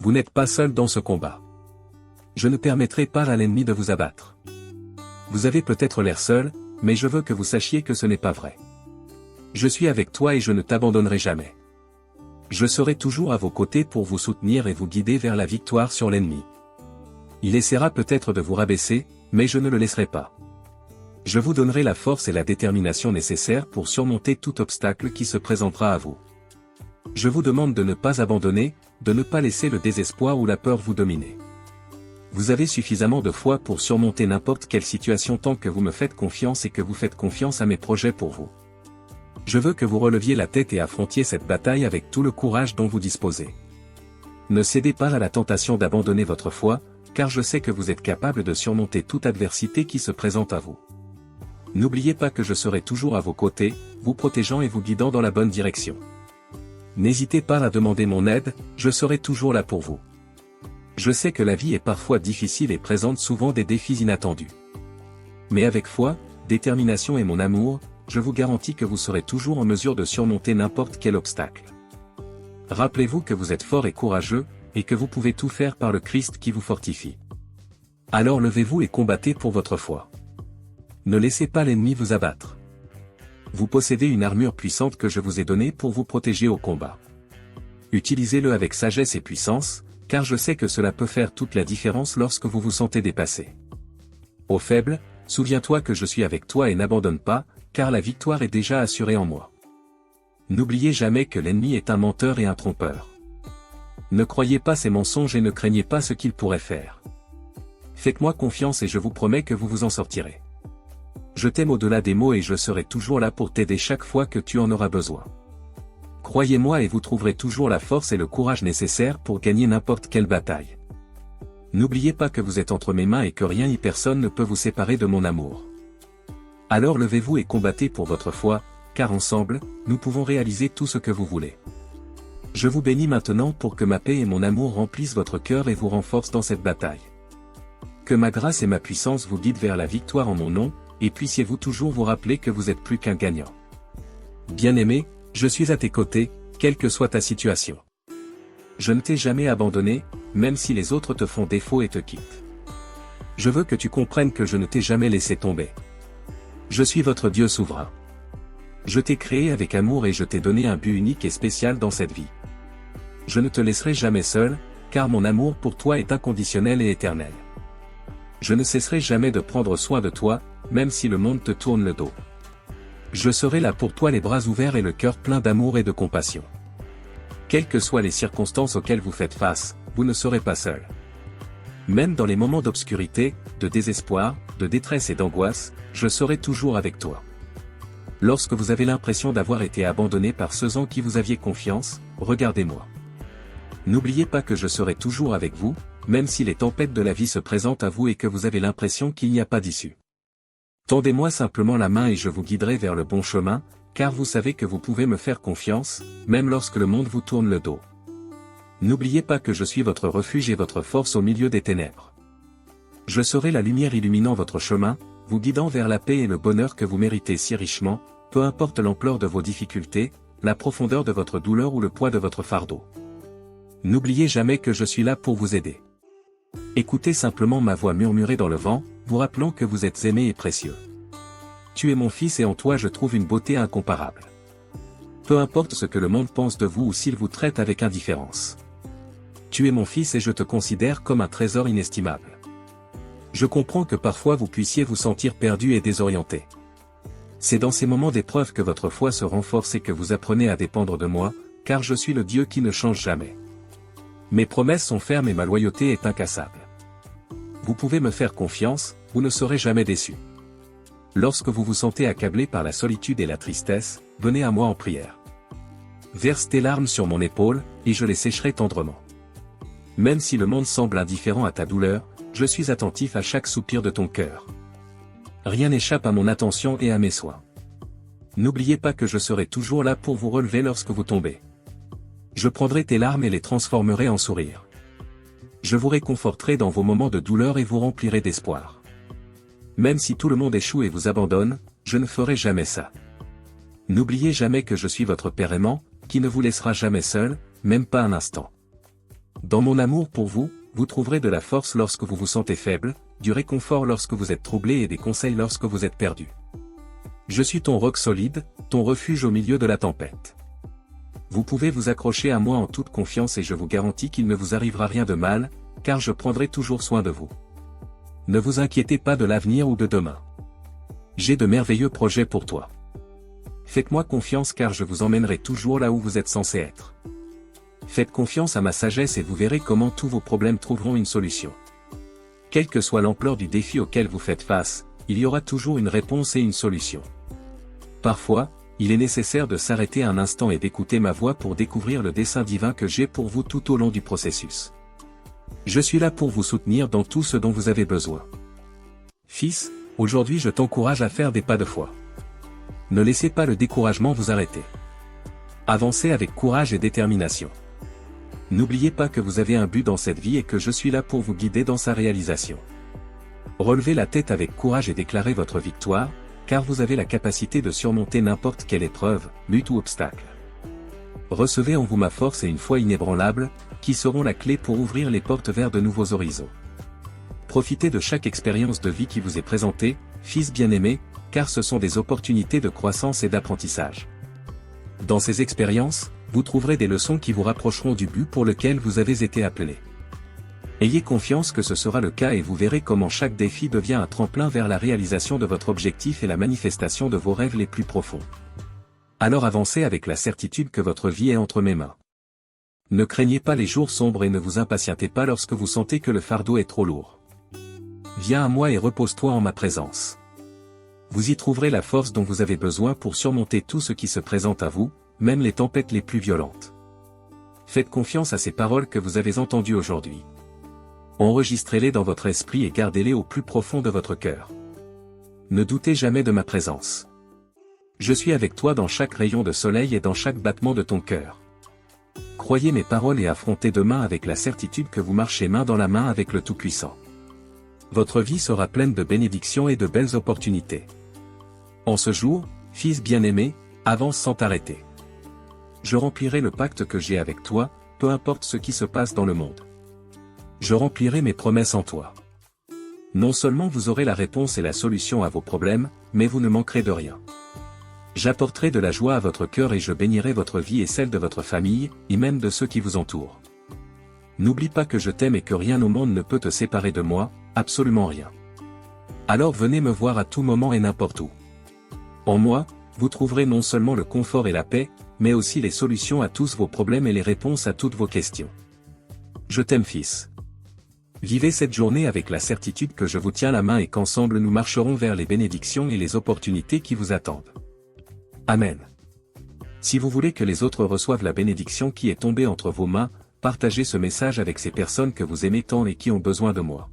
Vous n'êtes pas seul dans ce combat. Je ne permettrai pas à l'ennemi de vous abattre. Vous avez peut-être l'air seul, mais je veux que vous sachiez que ce n'est pas vrai. Je suis avec toi et je ne t'abandonnerai jamais. Je serai toujours à vos côtés pour vous soutenir et vous guider vers la victoire sur l'ennemi. Il essaiera peut-être de vous rabaisser, mais je ne le laisserai pas. Je vous donnerai la force et la détermination nécessaires pour surmonter tout obstacle qui se présentera à vous. Je vous demande de ne pas abandonner, de ne pas laisser le désespoir ou la peur vous dominer. Vous avez suffisamment de foi pour surmonter n'importe quelle situation tant que vous me faites confiance et que vous faites confiance à mes projets pour vous. Je veux que vous releviez la tête et affrontiez cette bataille avec tout le courage dont vous disposez. Ne cédez pas à la tentation d'abandonner votre foi, car je sais que vous êtes capable de surmonter toute adversité qui se présente à vous. N'oubliez pas que je serai toujours à vos côtés, vous protégeant et vous guidant dans la bonne direction. N'hésitez pas à demander mon aide, je serai toujours là pour vous. Je sais que la vie est parfois difficile et présente souvent des défis inattendus. Mais avec foi, détermination et mon amour, je vous garantis que vous serez toujours en mesure de surmonter n'importe quel obstacle. Rappelez-vous que vous êtes fort et courageux, et que vous pouvez tout faire par le Christ qui vous fortifie. Alors levez-vous et combattez pour votre foi. Ne laissez pas l'ennemi vous abattre. Vous possédez une armure puissante que je vous ai donnée pour vous protéger au combat. Utilisez-le avec sagesse et puissance, car je sais que cela peut faire toute la différence lorsque vous vous sentez dépassé. Ô faible, souviens-toi que je suis avec toi et n'abandonne pas, car la victoire est déjà assurée en moi. N'oubliez jamais que l'ennemi est un menteur et un trompeur. Ne croyez pas ses mensonges et ne craignez pas ce qu'il pourrait faire. Faites-moi confiance et je vous promets que vous vous en sortirez. Je t'aime au-delà des mots et je serai toujours là pour t'aider chaque fois que tu en auras besoin. Croyez-moi et vous trouverez toujours la force et le courage nécessaires pour gagner n'importe quelle bataille. N'oubliez pas que vous êtes entre mes mains et que rien ni personne ne peut vous séparer de mon amour. Alors levez-vous et combattez pour votre foi, car ensemble, nous pouvons réaliser tout ce que vous voulez. Je vous bénis maintenant pour que ma paix et mon amour remplissent votre cœur et vous renforcent dans cette bataille. Que ma grâce et ma puissance vous guident vers la victoire en mon nom, et puissiez-vous toujours vous rappeler que vous êtes plus qu'un gagnant. Bien-aimé, je suis à tes côtés, quelle que soit ta situation. Je ne t'ai jamais abandonné, même si les autres te font défaut et te quittent. Je veux que tu comprennes que je ne t'ai jamais laissé tomber. Je suis votre Dieu souverain. Je t'ai créé avec amour et je t'ai donné un but unique et spécial dans cette vie. Je ne te laisserai jamais seul, car mon amour pour toi est inconditionnel et éternel. Je ne cesserai jamais de prendre soin de toi, même si le monde te tourne le dos. Je serai là pour toi les bras ouverts et le cœur plein d'amour et de compassion. Quelles que soient les circonstances auxquelles vous faites face, vous ne serez pas seul. Même dans les moments d'obscurité, de désespoir, de détresse et d'angoisse, je serai toujours avec toi. Lorsque vous avez l'impression d'avoir été abandonné par ceux en qui vous aviez confiance, regardez-moi. N'oubliez pas que je serai toujours avec vous, même si les tempêtes de la vie se présentent à vous et que vous avez l'impression qu'il n'y a pas d'issue. Tendez-moi simplement la main et je vous guiderai vers le bon chemin, car vous savez que vous pouvez me faire confiance, même lorsque le monde vous tourne le dos. N'oubliez pas que je suis votre refuge et votre force au milieu des ténèbres. Je serai la lumière illuminant votre chemin, vous guidant vers la paix et le bonheur que vous méritez si richement, peu importe l'ampleur de vos difficultés, la profondeur de votre douleur ou le poids de votre fardeau. N'oubliez jamais que je suis là pour vous aider. Écoutez simplement ma voix murmurer dans le vent, vous rappelant que vous êtes aimé et précieux. Tu es mon fils et en toi je trouve une beauté incomparable. Peu importe ce que le monde pense de vous ou s'il vous traite avec indifférence. Tu es mon fils et je te considère comme un trésor inestimable. Je comprends que parfois vous puissiez vous sentir perdu et désorienté. C'est dans ces moments d'épreuve que votre foi se renforce et que vous apprenez à dépendre de moi, car je suis le Dieu qui ne change jamais. Mes promesses sont fermes et ma loyauté est incassable. Vous pouvez me faire confiance, vous ne serez jamais déçu. Lorsque vous vous sentez accablé par la solitude et la tristesse, venez à moi en prière. Verse tes larmes sur mon épaule, et je les sécherai tendrement. Même si le monde semble indifférent à ta douleur, je suis attentif à chaque soupir de ton cœur. Rien n'échappe à mon attention et à mes soins. N'oubliez pas que je serai toujours là pour vous relever lorsque vous tombez. Je prendrai tes larmes et les transformerai en sourires. Je vous réconforterai dans vos moments de douleur et vous remplirai d'espoir. Même si tout le monde échoue et vous abandonne, je ne ferai jamais ça. N'oubliez jamais que je suis votre Père aimant, qui ne vous laissera jamais seul, même pas un instant. Dans mon amour pour vous, vous trouverez de la force lorsque vous vous sentez faible, du réconfort lorsque vous êtes troublé et des conseils lorsque vous êtes perdu. Je suis ton roc solide, ton refuge au milieu de la tempête. Vous pouvez vous accrocher à moi en toute confiance et je vous garantis qu'il ne vous arrivera rien de mal, car je prendrai toujours soin de vous. Ne vous inquiétez pas de l'avenir ou de demain. J'ai de merveilleux projets pour toi. Faites-moi confiance car je vous emmènerai toujours là où vous êtes censé être. Faites confiance à ma sagesse et vous verrez comment tous vos problèmes trouveront une solution. Quelle que soit l'ampleur du défi auquel vous faites face, il y aura toujours une réponse et une solution. Parfois, il est nécessaire de s'arrêter un instant et d'écouter ma voix pour découvrir le dessein divin que j'ai pour vous tout au long du processus. Je suis là pour vous soutenir dans tout ce dont vous avez besoin. Fils, aujourd'hui je t'encourage à faire des pas de foi. Ne laissez pas le découragement vous arrêter. Avancez avec courage et détermination. N'oubliez pas que vous avez un but dans cette vie et que je suis là pour vous guider dans sa réalisation. Relevez la tête avec courage et déclarez votre victoire, car vous avez la capacité de surmonter n'importe quelle épreuve, lutte ou obstacle. Recevez en vous ma force et une foi inébranlable, qui seront la clé pour ouvrir les portes vers de nouveaux horizons. Profitez de chaque expérience de vie qui vous est présentée, fils bien-aimé, car ce sont des opportunités de croissance et d'apprentissage. Dans ces expériences, vous trouverez des leçons qui vous rapprocheront du but pour lequel vous avez été appelé. Ayez confiance que ce sera le cas et vous verrez comment chaque défi devient un tremplin vers la réalisation de votre objectif et la manifestation de vos rêves les plus profonds. Alors avancez avec la certitude que votre vie est entre mes mains. Ne craignez pas les jours sombres et ne vous impatientez pas lorsque vous sentez que le fardeau est trop lourd. Viens à moi et repose-toi en ma présence. Vous y trouverez la force dont vous avez besoin pour surmonter tout ce qui se présente à vous, même les tempêtes les plus violentes. Faites confiance à ces paroles que vous avez entendues aujourd'hui. Enregistrez-les dans votre esprit et gardez-les au plus profond de votre cœur. Ne doutez jamais de ma présence. Je suis avec toi dans chaque rayon de soleil et dans chaque battement de ton cœur. Croyez mes paroles et affrontez demain avec la certitude que vous marchez main dans la main avec le Tout-Puissant. Votre vie sera pleine de bénédictions et de belles opportunités. En ce jour, fils bien-aimé, avance sans t'arrêter. Je remplirai le pacte que j'ai avec toi, peu importe ce qui se passe dans le monde. Je remplirai mes promesses en toi. Non seulement vous aurez la réponse et la solution à vos problèmes, mais vous ne manquerez de rien. J'apporterai de la joie à votre cœur et je bénirai votre vie et celle de votre famille, et même de ceux qui vous entourent. N'oublie pas que je t'aime et que rien au monde ne peut te séparer de moi, absolument rien. Alors venez me voir à tout moment et n'importe où. En moi, vous trouverez non seulement le confort et la paix, mais aussi les solutions à tous vos problèmes et les réponses à toutes vos questions. Je t'aime fils. Vivez cette journée avec la certitude que je vous tiens la main et qu'ensemble nous marcherons vers les bénédictions et les opportunités qui vous attendent. Amen. Si vous voulez que les autres reçoivent la bénédiction qui est tombée entre vos mains, partagez ce message avec ces personnes que vous aimez tant et qui ont besoin de moi.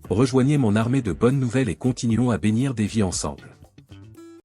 Rejoignez mon armée de bonnes nouvelles et continuons à bénir des vies ensemble.